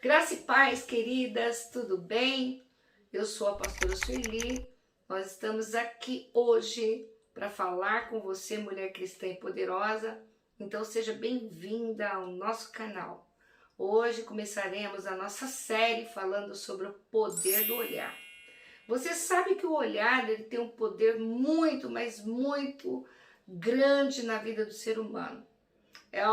Graça e paz, queridas, tudo bem? Eu sou a pastora Sueli. Nós estamos aqui hoje para falar com você, mulher cristã e poderosa. Então seja bem-vinda ao nosso canal. Hoje começaremos a nossa série falando sobre o poder do olhar. Você sabe que o olhar ele tem um poder muito, mas muito grande na vida do ser humano.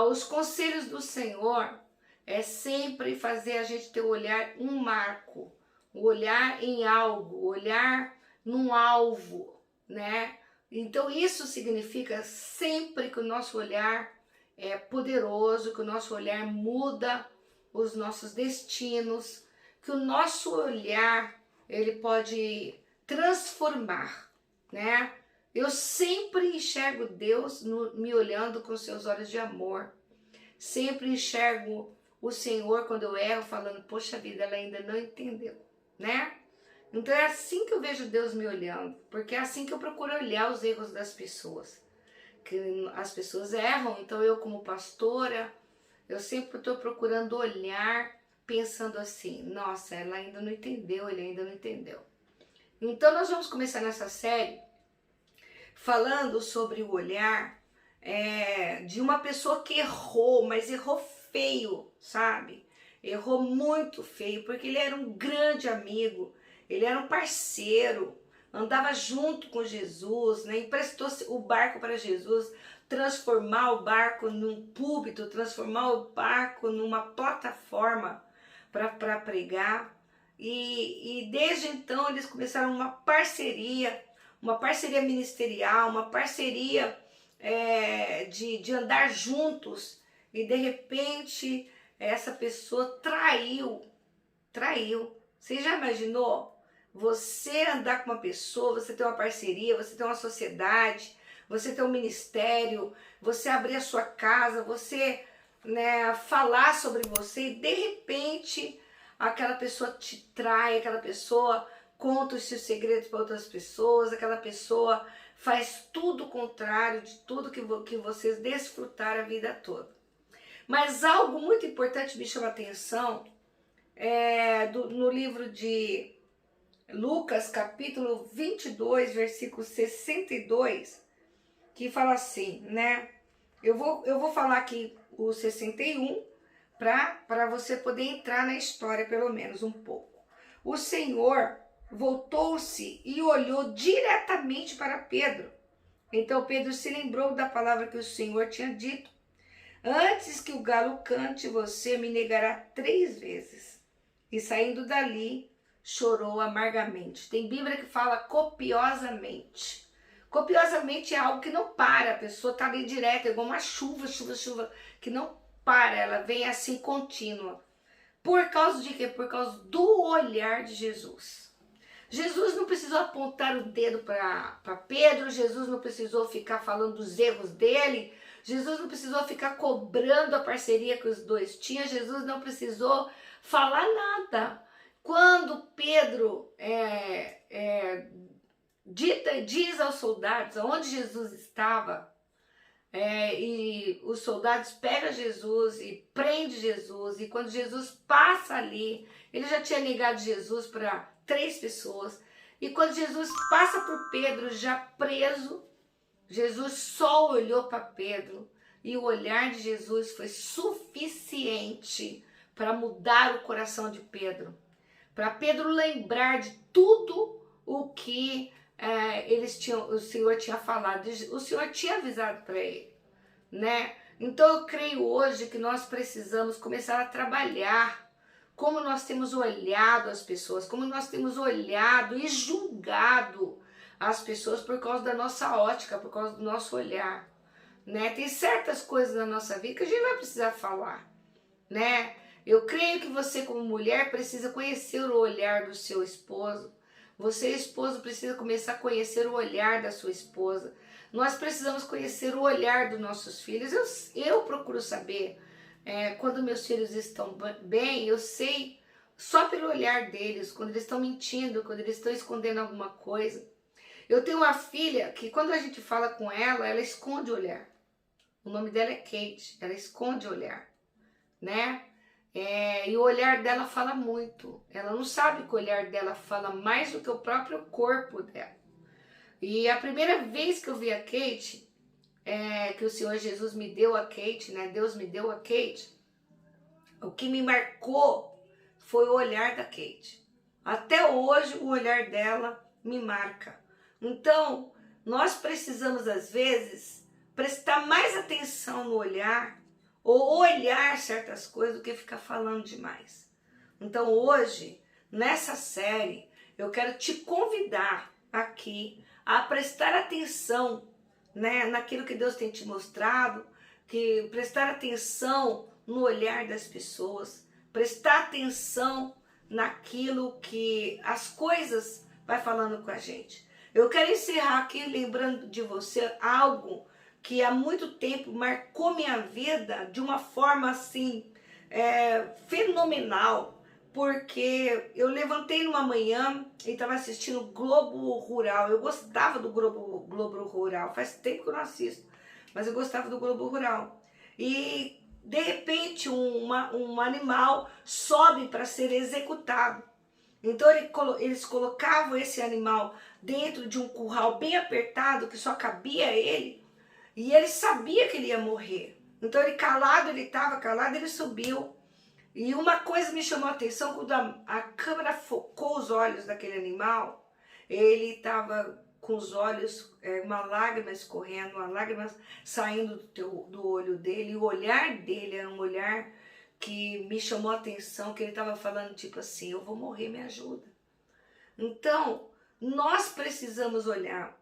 Os conselhos do Senhor é sempre fazer a gente ter o olhar um marco, o olhar em algo, o olhar num alvo, né? Então isso significa sempre que o nosso olhar é poderoso, que o nosso olhar muda os nossos destinos, que o nosso olhar ele pode transformar, né? Eu sempre enxergo Deus me olhando com seus olhos de amor. Sempre enxergo o Senhor quando eu erro, falando, poxa vida, ela ainda não entendeu, né? Então é assim que eu vejo Deus me olhando, porque é assim que eu procuro olhar os erros das pessoas. Que as pessoas erram, então eu como pastora, eu sempre estou procurando olhar, pensando assim, nossa, ela ainda não entendeu, ele ainda não entendeu. Então nós vamos começar nessa série falando sobre o olhar de uma pessoa que errou, mas errou feio, sabe? Errou muito feio, porque ele era um grande amigo, ele era um parceiro, andava junto com Jesus, né? Emprestou o barco para Jesus, transformar o barco num púlpito, transformar o barco numa plataforma para pregar. E desde então eles começaram uma parceria ministerial, uma parceria de andar juntos, e de repente essa pessoa traiu. Você já imaginou? Você andar com uma pessoa, você ter uma parceria, você ter uma sociedade, você ter um ministério, você abrir a sua casa, você, né, falar sobre você, e de repente aquela pessoa te trai, aquela pessoa conta os seus segredos para outras pessoas, aquela pessoa faz tudo o contrário de tudo que vocês desfrutaram a vida toda. Mas algo muito importante me chama a atenção no livro de Lucas, capítulo 22, versículo 62, que fala assim, né? Eu vou falar aqui o 61 para você poder entrar na história pelo menos um pouco. O Senhor voltou-se e olhou diretamente para Pedro. Então Pedro se lembrou da palavra que o Senhor tinha dito: antes que o galo cante, você me negará 3 vezes. E saindo dali, chorou amargamente. Tem Bíblia que fala copiosamente. Copiosamente é algo que não para, a pessoa está ali direto, é igual uma chuva, que não para, ela vem assim contínua. Por causa de quê? Por causa do olhar de Jesus. Jesus não precisou apontar o dedo para Pedro, Jesus não precisou ficar falando dos erros dele, Jesus não precisou ficar cobrando a parceria que os dois tinham, Jesus não precisou falar nada. Quando Pedro diz aos soldados onde Jesus estava, e os soldados pegam Jesus e prendem Jesus, e quando Jesus passa ali, ele já tinha negado Jesus para 3 pessoas, e quando Jesus passa por Pedro já preso, Jesus só olhou para Pedro, e o olhar de Jesus foi suficiente para mudar o coração de Pedro, para Pedro lembrar de tudo o que o Senhor tinha falado, o Senhor tinha avisado para ele, né? Então eu creio hoje que nós precisamos começar a trabalhar como nós temos olhado as pessoas, como nós temos olhado e julgado as pessoas por causa da nossa ótica, por causa do nosso olhar, né? Tem certas coisas na nossa vida que a gente vai precisar falar, né? Eu creio que você como mulher precisa conhecer o olhar do seu esposo. Você, esposo, precisa começar a conhecer o olhar da sua esposa. Nós precisamos conhecer o olhar dos nossos filhos. Eu procuro saber quando meus filhos estão bem, eu sei só pelo olhar deles, quando eles estão mentindo, quando eles estão escondendo alguma coisa. Eu tenho uma filha que quando a gente fala com ela, ela esconde o olhar. O nome dela é Kate, ela esconde o olhar, né? E o olhar dela fala muito. Ela não sabe que o olhar dela fala mais do que o próprio corpo dela. E a primeira vez que eu vi a Kate, que o Senhor Jesus me deu a Kate, né? Deus me deu a Kate, o que me marcou foi o olhar da Kate. Até hoje o olhar dela me marca. Então, nós precisamos às vezes prestar mais atenção no olhar ou olhar certas coisas do que ficar falando demais. Então hoje, nessa série, eu quero te convidar aqui a prestar atenção, né, naquilo que Deus tem te mostrado, que prestar atenção no olhar das pessoas, prestar atenção naquilo que as coisas vai falando com a gente. Eu quero encerrar aqui lembrando de você algo que há muito tempo marcou minha vida de uma forma assim fenomenal, porque eu levantei numa manhã e estava assistindo Globo Rural. Eu gostava do Globo Rural, faz tempo que eu não assisto, mas eu gostava do Globo Rural. E de repente um animal sobe para ser executado. Então eles colocavam esse animal dentro de um curral bem apertado que só cabia ele. E ele sabia que ele ia morrer. Então ele estava calado, ele subiu. E uma coisa me chamou a atenção, quando a câmera focou os olhos daquele animal, ele estava com os olhos, uma lágrima escorrendo, uma lágrima saindo do olho dele. E o olhar dele era um olhar que me chamou a atenção, que ele estava falando tipo assim, eu vou morrer, me ajuda. Então, nós precisamos olhar,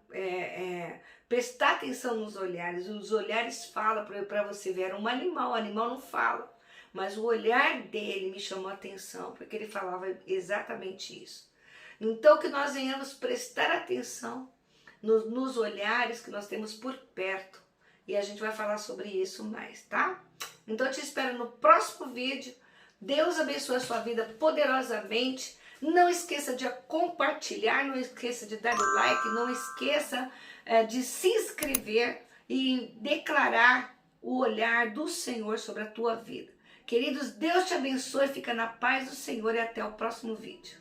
prestar atenção nos olhares. Os olhares falam para você ver, era um animal, o animal não fala. Mas o olhar dele me chamou a atenção, porque ele falava exatamente isso. Então que nós venhamos prestar atenção nos olhares que nós temos por perto. E a gente vai falar sobre isso mais, tá? Então eu te espero no próximo vídeo. Deus abençoe a sua vida poderosamente. Não esqueça de compartilhar, não esqueça de dar o like, não esqueça de se inscrever e declarar o olhar do Senhor sobre a tua vida. Queridos, Deus te abençoe, fica na paz do Senhor e até o próximo vídeo.